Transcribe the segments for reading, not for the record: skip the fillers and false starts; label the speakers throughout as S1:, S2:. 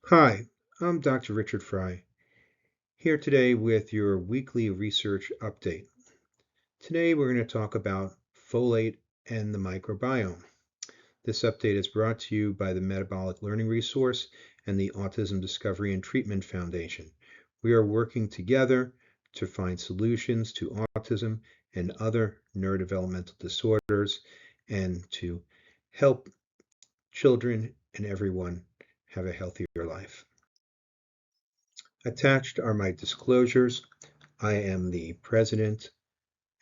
S1: Hi, I'm Dr. Richard Frye, here today with your weekly research update. Today we're going to talk about folate and the microbiome. This update is brought to you by the Metabolic Learning Resource and the Autism Discovery and Treatment Foundation. We are working together to find solutions to autism and other neurodevelopmental disorders and to help children and everyone have a healthier life. Attached are my disclosures. I am the president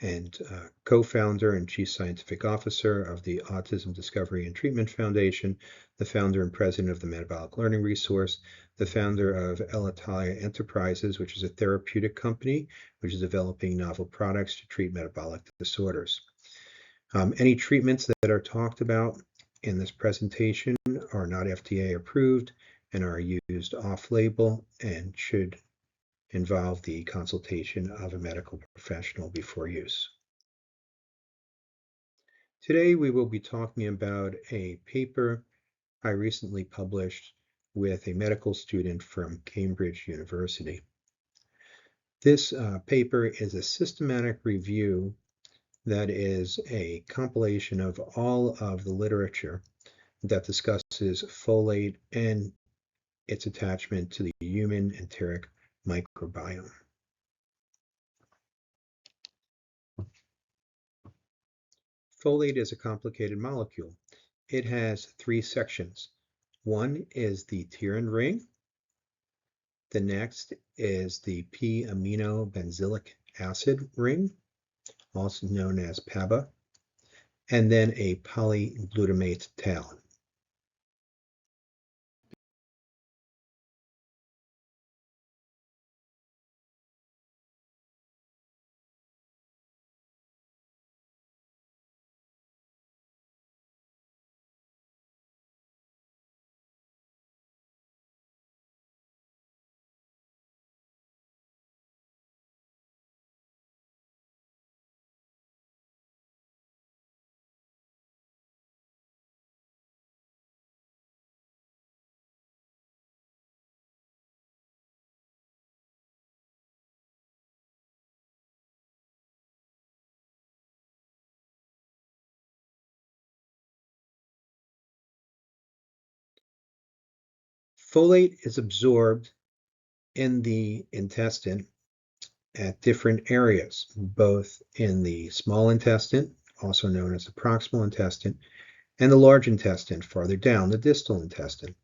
S1: and co-founder and chief scientific officer of the Autism Discovery and Treatment Foundation, the founder and president of the Metabolic Learning Resource, the founder of Elitalia Enterprises, which is a therapeutic company which is developing novel products to treat metabolic disorders. Any treatments that are talked about in this presentation are not FDA approved and are used off-label and should involve the consultation of a medical professional before use. Today we will be talking about a paper I recently published with a medical student from Cambridge University. This paper is a systematic review that is a compilation of all of the literature that discusses folate and its attachment to the human enteric microbiome. Folate is a complicated molecule. It has three sections. One is the tyrrhin ring. The next is the p-aminobenzylic acid ring, also known as pABA, and then a polyglutamate tail. Folate is absorbed in the intestine at different areas, both in the small intestine, also known as the proximal intestine, and the large intestine farther down, the distal intestine.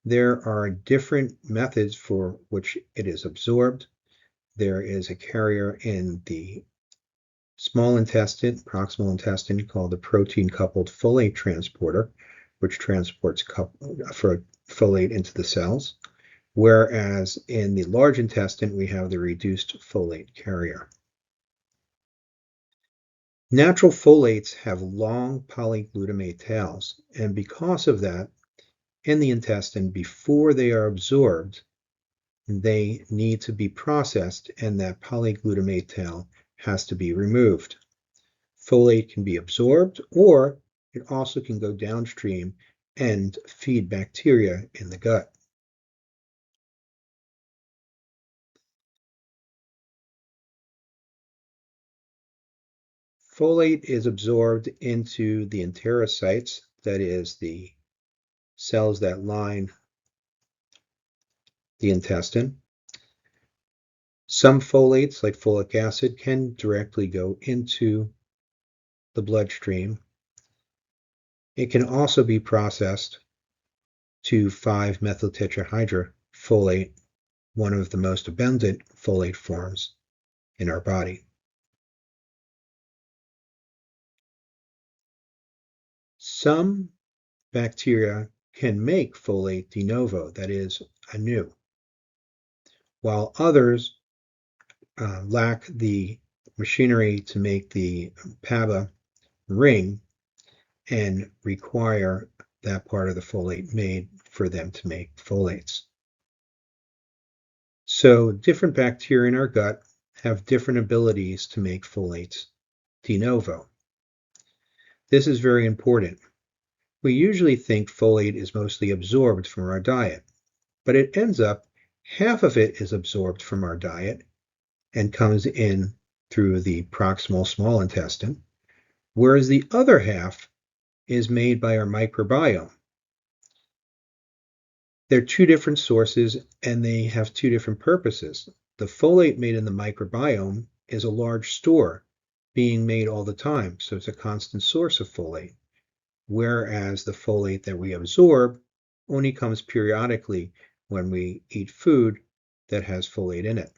S1: There are different methods for which it is absorbed. There is a carrier in the small intestine, proximal intestine, called the protein-coupled folate transporter, which transports folate into the cells, whereas in the large intestine, we have the reduced folate carrier. Natural folates have long polyglutamate tails, and because of that, in the intestine, before they are absorbed, they need to be processed, and that polyglutamate tail has to be removed. Folate can be absorbed, or it also can go downstream and feed bacteria in the gut. Folate is absorbed into the enterocytes, that is, the cells that line the intestine. Some folates, like folic acid, can directly go into the bloodstream. It can also be processed to 5-methyltetrahydrofolate, one of the most abundant folate forms in our body. Some bacteria can make folate de novo, that is, anew, while others lack the machinery to make the pABA ring and require that part of the folate made for them to make folates. So different bacteria in our gut have different abilities to make folates de novo. This is very important. We usually think folate is mostly absorbed from our diet. but it ends up half of it is absorbed from our diet and comes in through the proximal small intestine, whereas the other half is made by our microbiome. They're two different sources and they have two different purposes. The folate made in the microbiome is a large store being made all the time, so it's a constant source of folate, whereas the folate that we absorb only comes periodically when we eat food that has folate in it.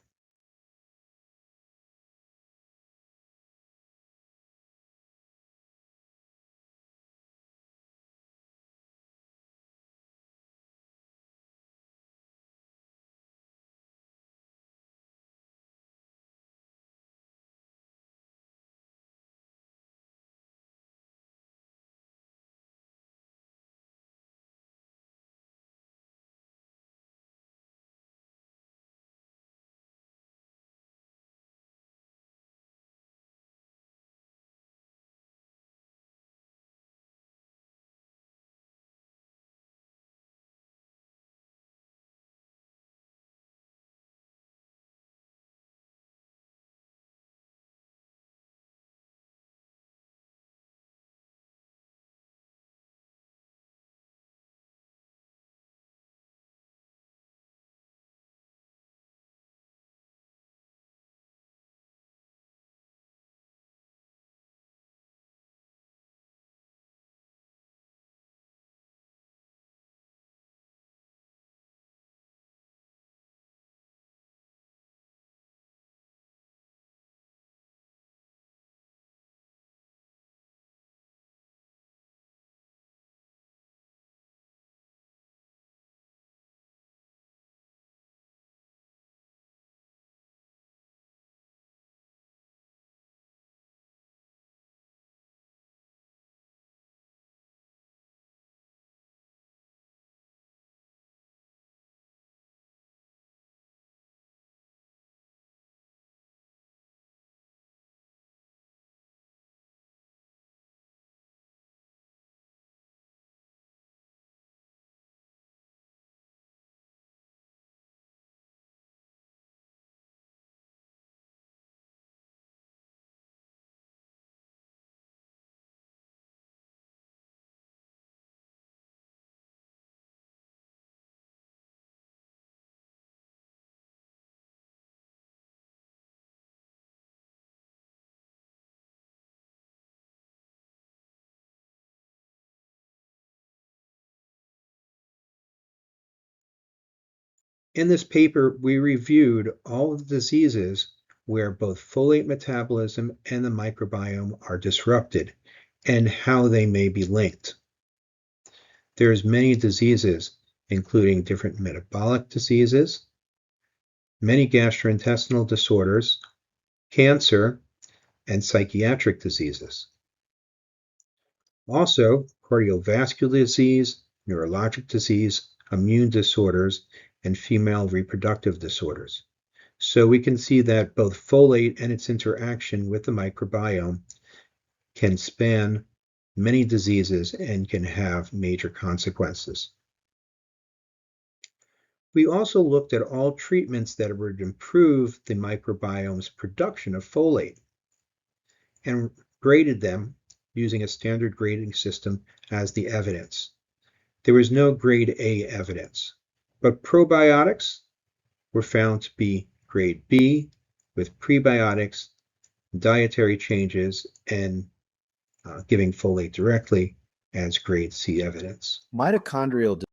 S1: In this paper, we reviewed all of the diseases where both folate metabolism and the microbiome are disrupted and how they may be linked. There's many diseases, including different metabolic diseases, many gastrointestinal disorders, cancer, and psychiatric diseases. Also, cardiovascular disease, neurologic disease, immune disorders, and female reproductive disorders. So we can see that both folate and its interaction with the microbiome can span many diseases and can have major consequences. We also looked at all treatments that would improve the microbiome's production of folate and graded them using a standard grading system as the evidence. There was no grade A evidence, but probiotics were found to be grade B with prebiotics, dietary changes, and giving folate directly as grade C evidence.
S2: Mitochondrial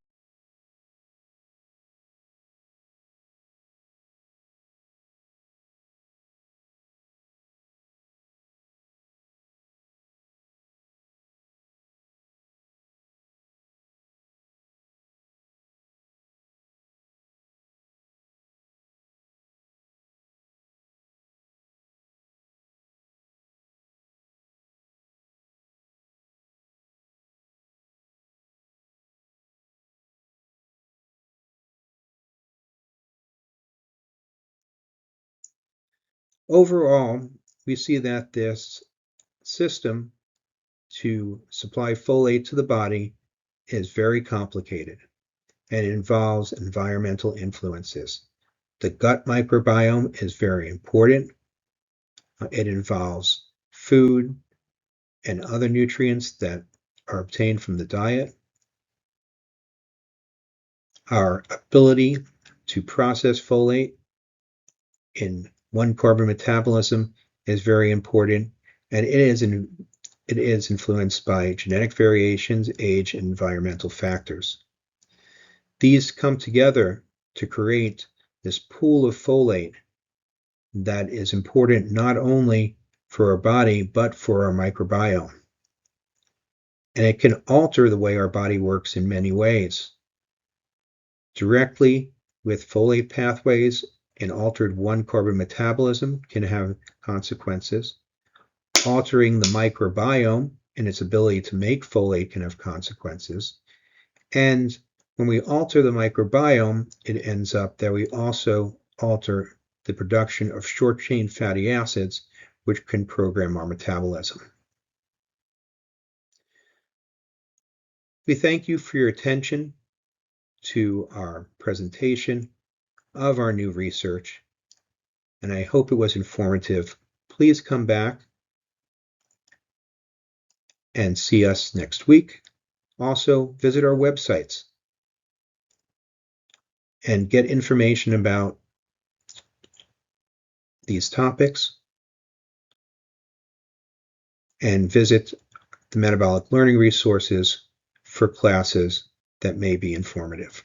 S1: Overall, we see that this system to supply folate to the body is very complicated. and it involves environmental influences. The gut microbiome is very important. It involves food and other nutrients that are obtained from the diet. Our ability to process folate in one carbon metabolism is very important, and it is influenced by genetic variations, age, and environmental factors. These come together to create this pool of folate that is important not only for our body, but for our microbiome. And it can alter the way our body works in many ways. Directly with folate pathways, an altered one carbon metabolism can have consequences. Altering the microbiome and its ability to make folate can have consequences. And when we alter the microbiome, it ends up that we also alter the production of short-chain fatty acids, which can program our metabolism. We thank you for your attention to our presentation of our new research, and I hope it was informative. Please come back and see us next week. Also, visit our websites and get information about these topics, and visit the metabolic learning resources for classes that may be informative.